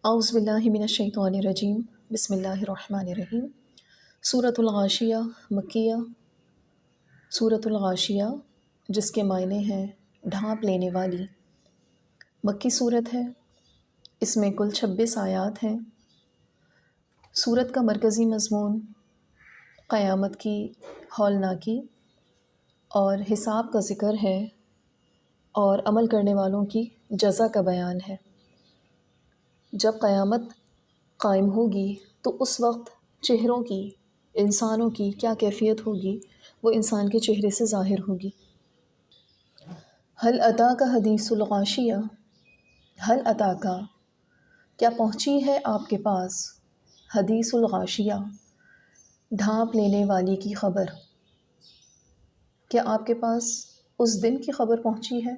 اعوذ باللہ من الشیطان الرجیم بسم اللہ الرحمن الرحیم۔ سورۃ الغاشیہ مکیہ۔ سورۃ الغاشیہ جس کے معنی ہیں ڈھانپ لینے والی، مکی صورت ہے۔ اس میں کل 26 آیات ہیں۔ سورت کا مرکزی مضمون قیامت کی ہولناکی اور حساب کا ذکر ہے اور عمل کرنے والوں کی جزا کا بیان ہے۔ جب قیامت قائم ہوگی تو اس وقت چہروں کی، انسانوں کی کیا کیفیت ہوگی وہ انسان کے چہرے سے ظاہر ہوگی۔ حل اتاک حدیث الغاشیہ، حل اتاک کیا پہنچی ہے آپ کے پاس، حدیث الغاشیہ ڈھانپ لینے والی کی خبر۔ کیا آپ کے پاس اس دن کی خبر پہنچی ہے؟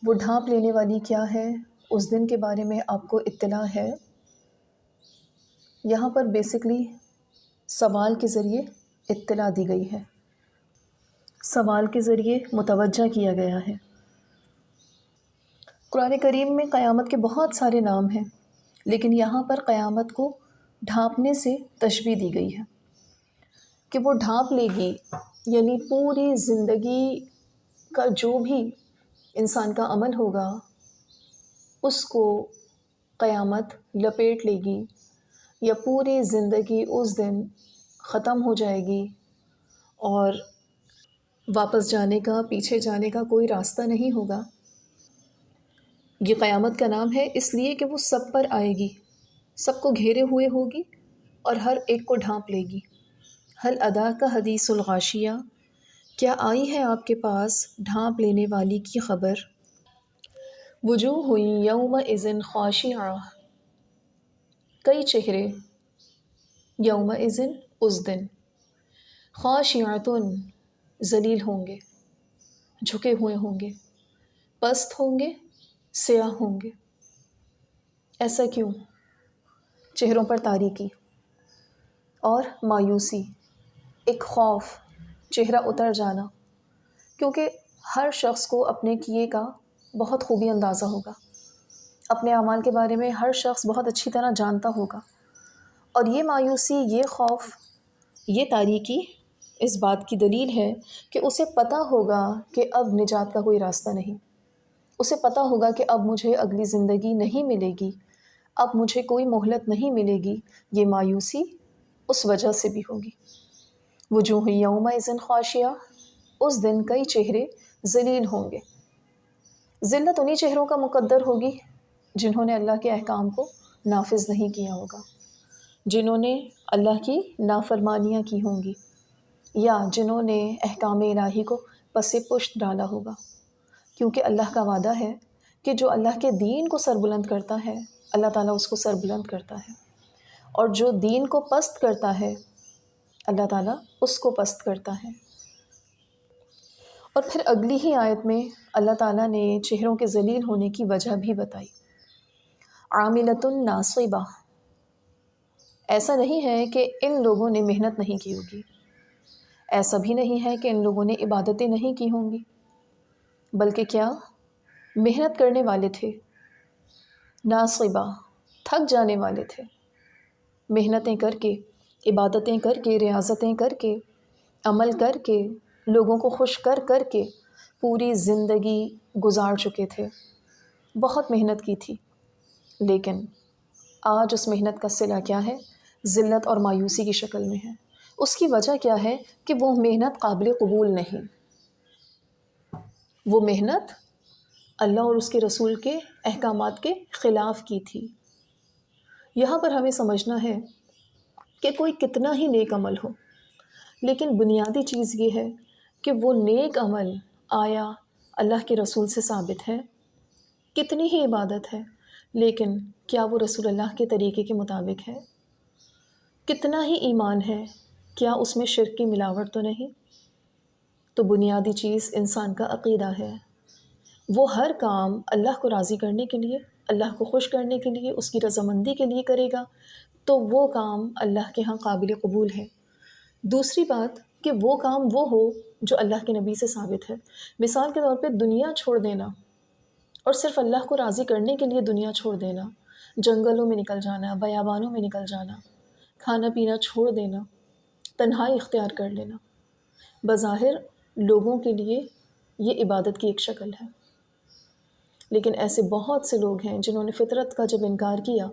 وہ ڈھانپ لینے والی کیا ہے، اس دن کے بارے میں آپ کو اطلاع ہے؟ یہاں پر بیسکلی سوال کے ذریعے اطلاع دی گئی ہے، سوال کے ذریعے متوجہ کیا گیا ہے۔ قرآن کریم میں قیامت کے بہت سارے نام ہیں، لیکن یہاں پر قیامت کو ڈھانپنے سے تشبیہ دی گئی ہے کہ وہ ڈھانپ لے گی، یعنی پوری زندگی کا جو بھی انسان کا عمل ہوگا اس کو قیامت لپیٹ لے گی، یا پوری زندگی اس دن ختم ہو جائے گی اور واپس جانے کا، پیچھے جانے کا کوئی راستہ نہیں ہوگا۔ یہ قیامت کا نام ہے اس لیے کہ وہ سب پر آئے گی، سب کو گھیرے ہوئے ہوگی اور ہر ایک کو ڈھانپ لے گی۔ حل اتاک حدیث الغاشیہ کیا آئی ہے آپ کے پاس ڈھانپ لینے والی کی خبر۔ وجوہ یومئذ خاشعہ، کئی چہرے، یومئذ اس دن، خاشعۃ ذلیل ہوں گے، جھکے ہوئے ہوں گے، پست ہوں گے، سیاہ ہوں گے۔ ایسا کیوں؟ چہروں پر تاریکی اور مایوسی، ایک خوف، چہرہ اتر جانا، کیونکہ ہر شخص کو اپنے کیے کا بہت خوبی اندازہ ہوگا، اپنے اعمال کے بارے میں ہر شخص بہت اچھی طرح جانتا ہوگا، اور یہ مایوسی، یہ خوف، یہ تاریکی اس بات کی دلیل ہے کہ اسے پتہ ہوگا کہ اب نجات کا کوئی راستہ نہیں، اسے پتہ ہوگا کہ اب مجھے اگلی زندگی نہیں ملے گی، اب مجھے کوئی مہلت نہیں ملے گی۔ یہ مایوسی اس وجہ سے بھی ہوگی۔ وجوہ یومئذ خاشعہ، اس دن کئی چہرے ذلیل ہوں گے۔ ذلت انہی چہروں کا مقدر ہوگی جنہوں نے اللہ کے احکام کو نافذ نہیں کیا ہوگا، جنہوں نے اللہ کی نافرمانیاں کی ہوں گی، یا جنہوں نے احکام الہی کو پس پشت ڈالا ہوگا، کیونکہ اللہ کا وعدہ ہے کہ جو اللہ کے دین کو سربلند کرتا ہے اللہ تعالیٰ اس کو سربلند کرتا ہے، اور جو دین کو پست کرتا ہے اللہ تعالیٰ اس کو پست کرتا ہے۔ اور پھر اگلی ہی آیت میں اللہ تعالیٰ نے چہروں کے ذلیل ہونے کی وجہ بھی بتائی، عاملۃ ناصبہ۔ ایسا نہیں ہے کہ ان لوگوں نے محنت نہیں کی ہوگی، ایسا بھی نہیں ہے کہ ان لوگوں نے عبادتیں نہیں کی ہوں گی، بلکہ کیا محنت کرنے والے تھے، ناصبہ تھک جانے والے تھے، محنتیں کر کے، عبادتیں کر کے، ریاضتیں کر کے، عمل کر کے، لوگوں کو خوش کر کر کے پوری زندگی گزار چکے تھے، بہت محنت کی تھی، لیکن آج اس محنت کا صلہ کیا ہے؟ ذلت اور مایوسی کی شکل میں ہے۔ اس کی وجہ کیا ہے کہ وہ محنت قابل قبول نہیں، وہ محنت اللہ اور اس کے رسول کے احکامات کے خلاف کی تھی۔ یہاں پر ہمیں سمجھنا ہے کہ کوئی کتنا ہی نیک عمل ہو، لیکن بنیادی چیز یہ ہے کہ وہ نیک عمل آیا اللہ کے رسول سے ثابت ہے، کتنی ہی عبادت ہے لیکن کیا وہ رسول اللہ کے طریقے کے مطابق ہے؟ کتنا ہی ایمان ہے، کیا اس میں شرک کی ملاوٹ تو نہیں؟ تو بنیادی چیز انسان کا عقیدہ ہے، وہ ہر کام اللہ کو راضی کرنے کے لیے، اللہ کو خوش کرنے کے لیے، اس کی رضامندی کے لیے کرے گا تو وہ کام اللہ کے ہاں قابل قبول ہے۔ دوسری بات کہ وہ کام وہ ہو جو اللہ کے نبی سے ثابت ہے۔ مثال کے طور پہ دنیا چھوڑ دینا اور صرف اللہ کو راضی کرنے کے لیے دنیا چھوڑ دینا، جنگلوں میں نکل جانا، بیابانوں میں نکل جانا، کھانا پینا چھوڑ دینا، تنہائی اختیار کر لینا، بظاہر لوگوں کے لیے یہ عبادت کی ایک شکل ہے، لیکن ایسے بہت سے لوگ ہیں جنہوں نے فطرت کا جب انکار کیا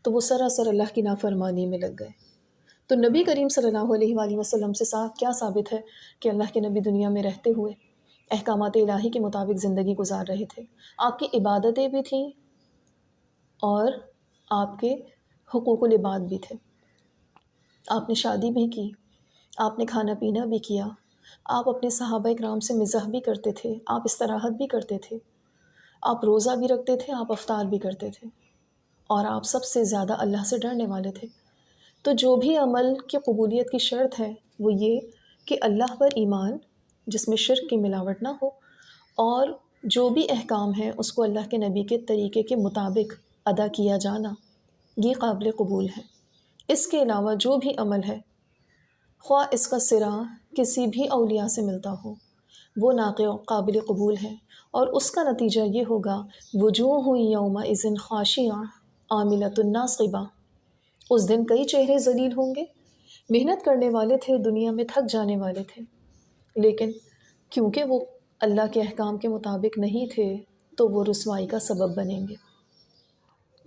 تو وہ سراسر اللہ کی نافرمانی میں لگ گئے۔ تو نبی کریم صلی اللہ علیہ وآلہ وسلم سے کیا ثابت ہے کہ اللہ کے نبی دنیا میں رہتے ہوئے احکامات الہی کے مطابق زندگی گزار رہے تھے، آپ کی عبادتیں بھی تھیں اور آپ کے حقوق العباد بھی تھے، آپ نے شادی بھی کی، آپ نے کھانا پینا بھی کیا، آپ اپنے صحابہ اکرام سے مزاح بھی کرتے تھے، آپ استراحت بھی کرتے تھے، آپ روزہ بھی رکھتے تھے، آپ افطار بھی کرتے تھے، اور آپ سب سے زیادہ اللہ سے ڈرنے والے تھے۔ تو جو بھی عمل کی قبولیت کی شرط ہے وہ یہ کہ اللہ پر ایمان جس میں شرک کی ملاوٹ نہ ہو، اور جو بھی احکام ہے اس کو اللہ کے نبی کے طریقے کے مطابق ادا کیا جانا، یہ قابل قبول ہے۔ اس کے علاوہ جو بھی عمل ہے، خواہ اس کا صرہ کسی بھی اولیاء سے ملتا ہو، وہ قابل قبول ہے، اور اس کا نتیجہ یہ ہوگا وجوہ یومئذ خاشعہ عاملۃ ناصبہ، اس دن کئی چہرے ذلیل ہوں گے، محنت کرنے والے تھے، دنیا میں تھک جانے والے تھے، لیکن کیونکہ وہ اللہ کے احکام کے مطابق نہیں تھے تو وہ رسوائی کا سبب بنیں گے۔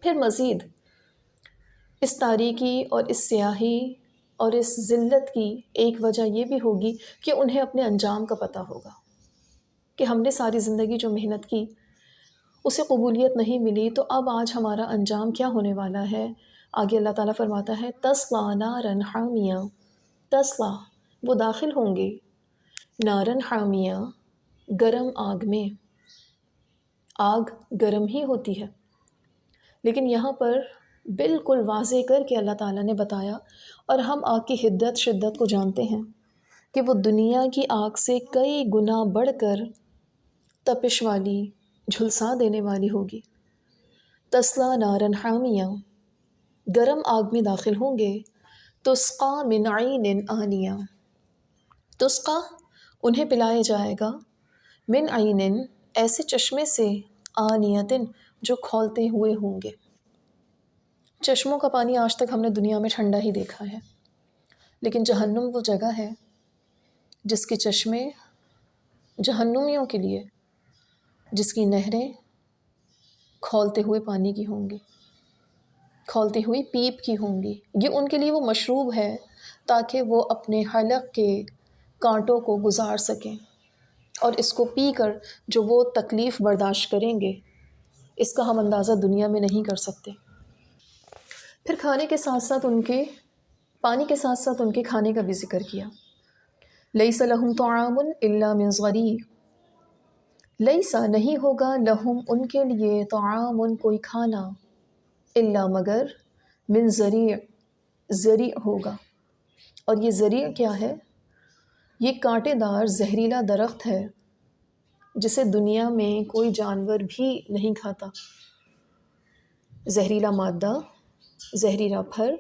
پھر مزید اس تاریکی اور اس سیاہی اور اس ذلت کی ایک وجہ یہ بھی ہوگی کہ انہیں اپنے انجام کا پتہ ہوگا کہ ہم نے ساری زندگی جو محنت کی اسے قبولیت نہیں ملی، تو اب آج ہمارا انجام کیا ہونے والا ہے۔ آگے اللہ تعالیٰ فرماتا ہے تصلیٰ نارا حامیہ، تصلیٰ وہ داخل ہوں گے، نارن حامیہ گرم آگ میں۔ آگ گرم ہی ہوتی ہے، لیکن یہاں پر بالکل واضح کر کے اللہ تعالیٰ نے بتایا، اور ہم آگ کی حدت شدت کو جانتے ہیں کہ وہ دنیا کی آگ سے کئی گنا بڑھ کر تپش والی، جھلسا دینے والی ہوگی۔ تصلیٰ نارا حامیہ گرم آگ میں داخل ہوں گے، تسقیٰ من عین آنیہ، تسقیٰ انہیں پلایا جائے گا، من عین ایسے چشمے سے، آنیۃ جو کھولتے ہوئے ہوں گے۔ چشموں کا پانی آج تک ہم نے دنیا میں ٹھنڈا ہی دیکھا ہے، لیکن جہنم وہ جگہ ہے جس کے چشمے جہنمیوں کے لیے، جس کی نہریں کھولتے ہوئے پانی کی ہوں گی، کھولتی ہوئی پیپ کی ہوں گی۔ یہ ان کے لیے وہ مشروب ہے تاکہ وہ اپنے حلق کے کانٹوں کو گزار سکیں، اور اس کو پی کر جو وہ تکلیف برداشت کریں گے اس کا ہم اندازہ دنیا میں نہیں کر سکتے۔ پھر کھانے کے ساتھ ساتھ ان کے پانی کے ساتھ ساتھ ان کے کھانے کا بھی ذکر کیا۔ لیس لہم طعام الا من ضریع، لیسا نہیں ہوگا لہم ان کے لیے طعام کوئی کھانا، الا مگر من ضریع ضریع ہوگا، اور یہ ضریع کیا ہے؟ یہ کانٹے دار زہریلا درخت ہے جسے دنیا میں کوئی جانور بھی نہیں کھاتا، زہریلا مادہ، زہریلا پھل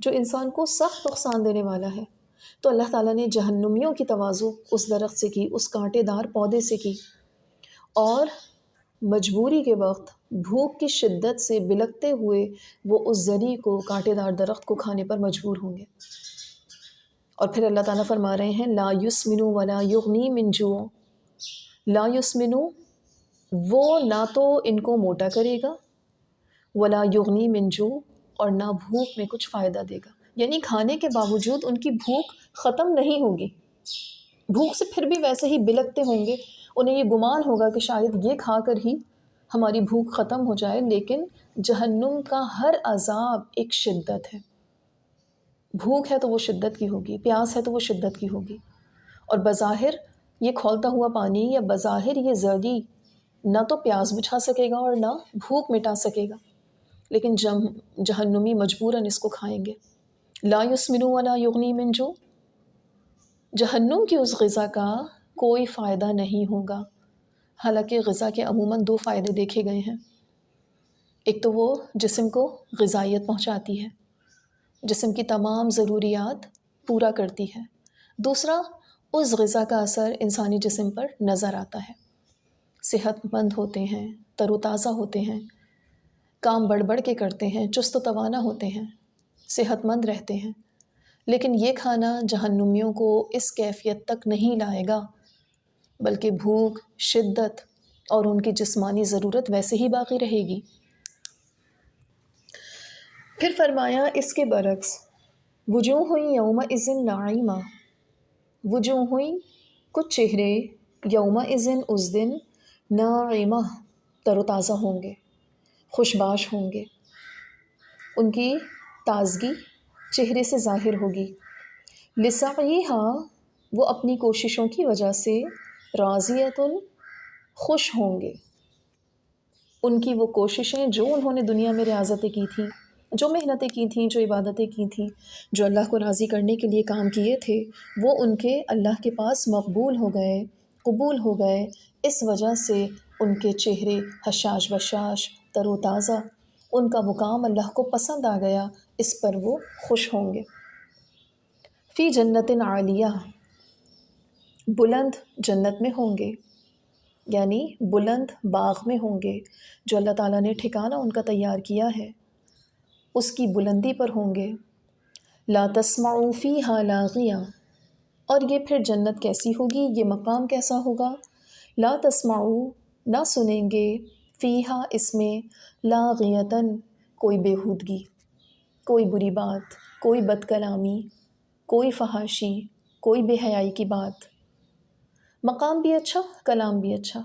جو انسان کو سخت نقصان دینے والا ہے۔ تو اللہ تعالیٰ نے جہنمیوں کی تواضع اس درخت سے کی، اس کانٹے دار پودے سے کی، اور مجبوری کے وقت بھوک کی شدت سے بلکتے ہوئے وہ اس ضریع کو، کانٹے دار درخت کو کھانے پر مجبور ہوں گے۔ اور پھر اللہ تعالیٰ فرما رہے ہیں لا یسمن ولا یغنی من جوع، لا یسمن وہ نہ تو ان کو موٹا کرے گا، ولا یغنی من جوع اور نہ بھوک میں کچھ فائدہ دے گا، یعنی کھانے کے باوجود ان کی بھوک ختم نہیں ہوگی، بھوک سے پھر بھی ویسے ہی بلکتے ہوں گے، انہیں یہ گمان ہوگا کہ شاید یہ کھا کر ہی ہماری بھوک ختم ہو جائے، لیکن جہنم کا ہر عذاب ایک شدت ہے، بھوک ہے تو وہ شدت کی ہوگی، پیاس ہے تو وہ شدت کی ہوگی، اور بظاہر یہ کھولتا ہوا پانی یا بظاہر یہ ضریع نہ تو پیاس بجھا سکے گا اور نہ بھوک مٹا سکے گا، لیکن جہنمی مجبوراً اس کو کھائیں گے۔ لا یسمن ولا یغنی من جوع، جہنم کی اس غذا کا کوئی فائدہ نہیں ہوگا۔ حالانکہ غذا کے عموماً 2 فائدے دیکھے گئے ہیں، ایک تو وہ جسم کو غذائیت پہنچاتی ہے، جسم کی تمام ضروریات پورا کرتی ہے، دوسرا اس غذا کا اثر انسانی جسم پر نظر آتا ہے، صحت مند ہوتے ہیں، تر و تازہ ہوتے ہیں، کام بڑھ بڑھ کے کرتے ہیں، چست و توانا ہوتے ہیں، صحت مند رہتے ہیں، لیکن یہ کھانا جہنمیوں کو اس کیفیت تک نہیں لائے گا، بلکہ بھوک، شدت اور ان کی جسمانی ضرورت ویسے ہی باقی رہے گی۔ پھر فرمایا اس کے برعکس، وجوہ یومئذ ناعمہ، وجوہ کچھ چہرے یومئذ اس دن ناعمہ تر و تازہ ہوں گے، خوشباش ہوں گے، ان کی تازگی چہرے سے ظاہر ہوگی۔ لسعیہا، وہ اپنی کوششوں کی وجہ سے، راضیۃ، خوش ہوں گے۔ ان کی وہ کوششیں جو انہوں نے دنیا میں ریاضتیں کی تھیں، جو محنتیں کی تھیں، جو عبادتیں کی تھیں، جو اللہ کو راضی کرنے کے لیے کام کیے تھے، وہ ان کے اللہ کے پاس مقبول ہو گئے، قبول ہو گئے۔ اس وجہ سے ان کے چہرے حشاش بشاش، تر و تازہ، ان کا وہ کام اللہ کو پسند آ گیا، اس پر وہ خوش ہوں گے۔ فی جنت عالیہ، بلند جنت میں ہوں گے، یعنی بلند باغ میں ہوں گے، جو اللہ تعالیٰ نے ٹھکانہ ان کا تیار کیا ہے، اس کی بلندی پر ہوں گے۔ لا تسمع فیہا لاغیہ، اور یہ پھر جنت کیسی ہوگی، یہ مقام کیسا ہوگا؟ لا تسمع، نہ سنیں گے، فیہا، اس میں، لاغیتاً، کوئی بیہودگی، کوئی بری بات، کوئی بد کلامی، کوئی فحاشی، کوئی بے حیائی کی بات۔ مقام بھی اچھا، کلام بھی اچھا،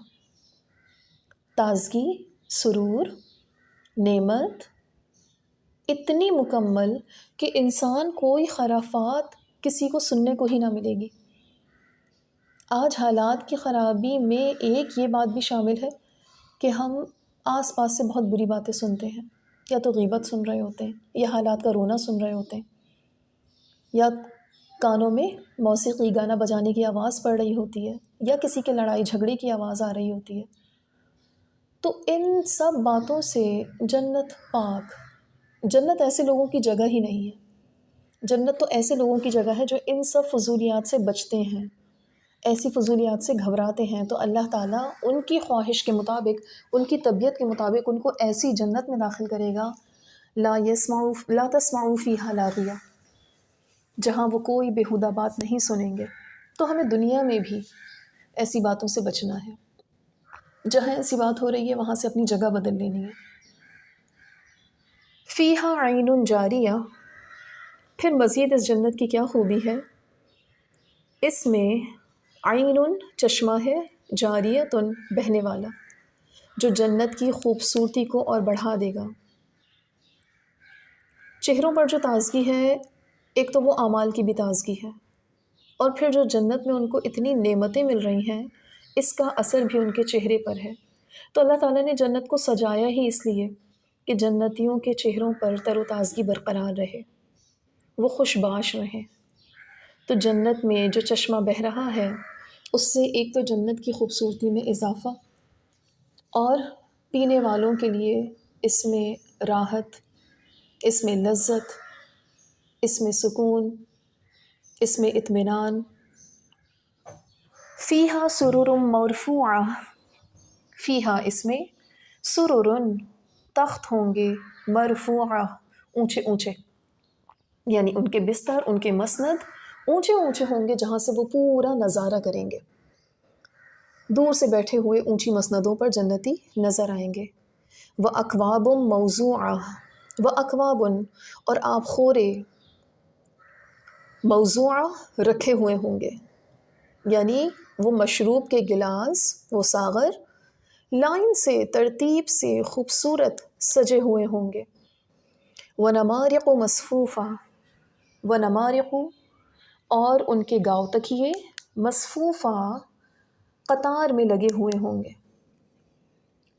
تازگی، سرور، نعمت اتنی مکمل کہ انسان کوئی خرافات کسی کو سننے کو ہی نہ ملے گی۔ آج حالات کی خرابی میں ایک یہ بات بھی شامل ہے کہ ہم آس پاس سے بہت بری باتیں سنتے ہیں، یا تو غیبت سن رہے ہوتے ہیں، یا حالات کا رونا سن رہے ہوتے ہیں، یا کانوں میں موسیقی گانا بجانے کی آواز پڑ رہی ہوتی ہے، یا کسی کے لڑائی جھگڑے کی آواز آ رہی ہوتی ہے۔ تو ان سب باتوں سے جنت پاک، جنت ایسے لوگوں کی جگہ ہی نہیں ہے۔ جنت تو ایسے لوگوں کی جگہ ہے جو ان سب فضولیات سے بچتے ہیں، ایسی فضولیات سے گھبراتے ہیں، تو اللہ تعالیٰ ان کی خواہش کے مطابق، ان کی طبیعت کے مطابق ان کو ایسی جنت میں داخل کرے گا، لا تسمع فیہا لاغیہ، جہاں وہ کوئی بیہودہ بات نہیں سنیں گے۔ تو ہمیں دنیا میں بھی ایسی باتوں سے بچنا ہے، جہاں ایسی بات ہو رہی ہے وہاں سے اپنی جگہ بدل لینی ہے۔ فیہا عین جاریہ، پھر مزید اس جنت کی کیا خوبی ہے؟ اس میں عین، چشمہ ہے، جاریتن، بہنے والا، جو جنت کی خوبصورتی کو اور بڑھا دے گا۔ چہروں پر جو تازگی ہے، ایک تو وہ اعمال کی بھی تازگی ہے، اور پھر جو جنت میں ان کو اتنی نعمتیں مل رہی ہیں، اس کا اثر بھی ان کے چہرے پر ہے۔ تو اللہ تعالیٰ نے جنت کو سجایا ہی اس لیے کہ جنتیوں کے چہروں پر تر و تازگی برقرار رہے، وہ خوشباش رہیں۔ تو جنت میں جو چشمہ بہہ رہا ہے، اس سے ایک تو جنت کی خوبصورتی میں اضافہ، اور پینے والوں کے لیے اس میں راحت، اس میں لذت، اس میں سکون، اس میں اطمینان۔ فیہا سرر مرفوعہ، فیہا، اس میں، سرر، تخت ہوں گے، مرفوعہ، اونچے اونچے، یعنی ان کے بستر، ان کے مسند اونچے اونچے ہوں گے، جہاں سے وہ پورا نظارہ کریں گے۔ دور سے بیٹھے ہوئے اونچی مسندوں پر جنتی نظر آئیں گے۔ وَأَكْوَابٌ مَوْضُوعَةٌ، وَأَكْوَابٌ، اور آب خورے، موضوعہ، رکھے ہوئے ہوں گے، یعنی وہ مشروب کے گلاس، وہ ساغر، لائن سے، ترتیب سے خوبصورت سجے ہوئے ہوں گے۔ وَنَمَارِقُ مَصْفُوفَةٌ، وَنَمَارِقُ، اور ان کے گاؤ تکیے، مصفوفہ، قطار میں لگے ہوئے ہوں گے،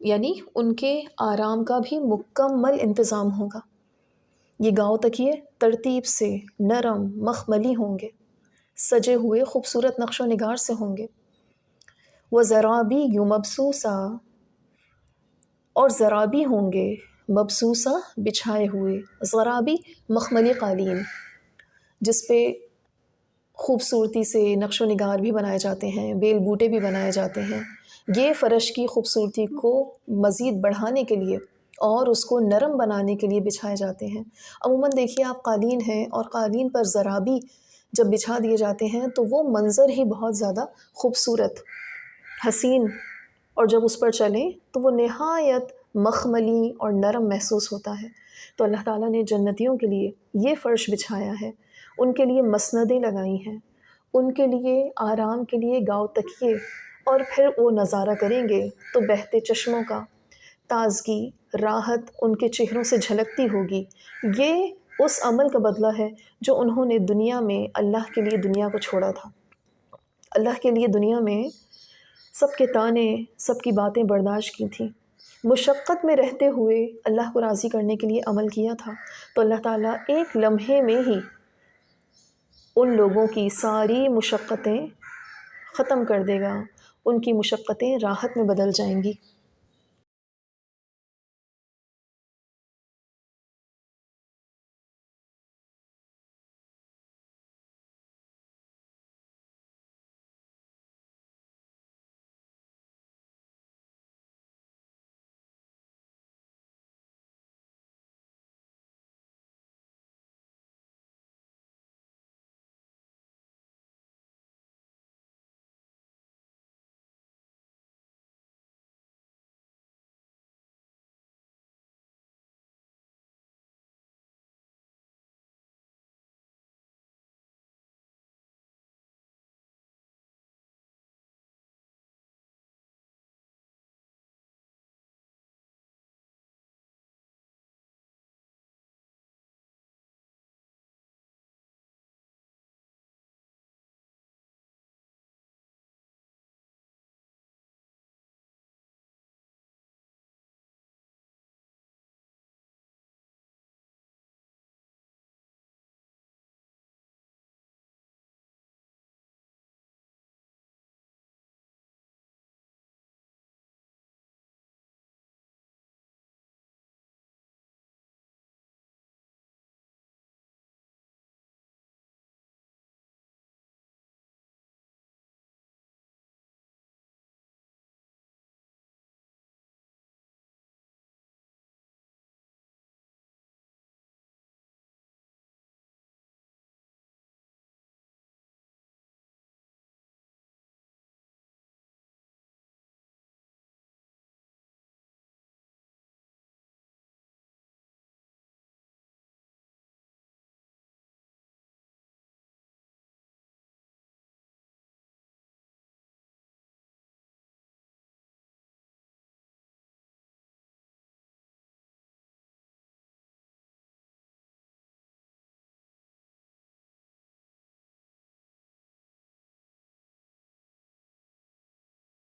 یعنی ان کے آرام کا بھی مکمل انتظام ہوگا۔ یہ گاؤ تکیے ترتیب سے، نرم، مخملی ہوں گے، سجے ہوئے خوبصورت نقش و نگار سے ہوں گے۔ وَزَرَابِيُّ مَبْثُوثَةٌ، اور زرابی ہوں گے، مبسوسہ، بچھائے ہوئے، زرابی، مخملی قالین، جس پہ خوبصورتی سے نقش و نگار بھی بنائے جاتے ہیں، بیل بوٹے بھی بنائے جاتے ہیں۔ یہ فرش کی خوبصورتی کو مزید بڑھانے کے لیے اور اس کو نرم بنانے کے لیے بچھائے جاتے ہیں۔ عموماً دیکھیے آپ قالین ہیں اور قالین پر زرابی جب بچھا دیے جاتے ہیں تو وہ منظر ہی بہت زیادہ خوبصورت، حسین، اور جب اس پر چلیں تو وہ نہایت مخملی اور نرم محسوس ہوتا ہے۔ تو اللہ تعالیٰ نے جنتیوں کے لیے یہ فرش بچھایا ہے، ان کے لیے مسندیں لگائی ہیں، ان کے لیے آرام کے لیے گاؤ تکیے، اور پھر وہ نظارہ کریں گے تو بہتے چشموں کا تازگی، راحت ان کے چہروں سے جھلکتی ہوگی۔ یہ اس عمل کا بدلہ ہے جو انہوں نے دنیا میں اللہ کے لیے دنیا کو چھوڑا تھا۔ اللہ کے لیے دنیا میں سب کے تانے، سب کی باتیں برداشت کی تھیں، مشقت میں رہتے ہوئے اللہ کو راضی کرنے کے لیے عمل کیا تھا۔ تو اللہ تعالیٰ ایک لمحے میں ہی ان لوگوں کی ساری مشقتیں ختم کر دے گا، ان کی مشقتیں راحت میں بدل جائیں گی۔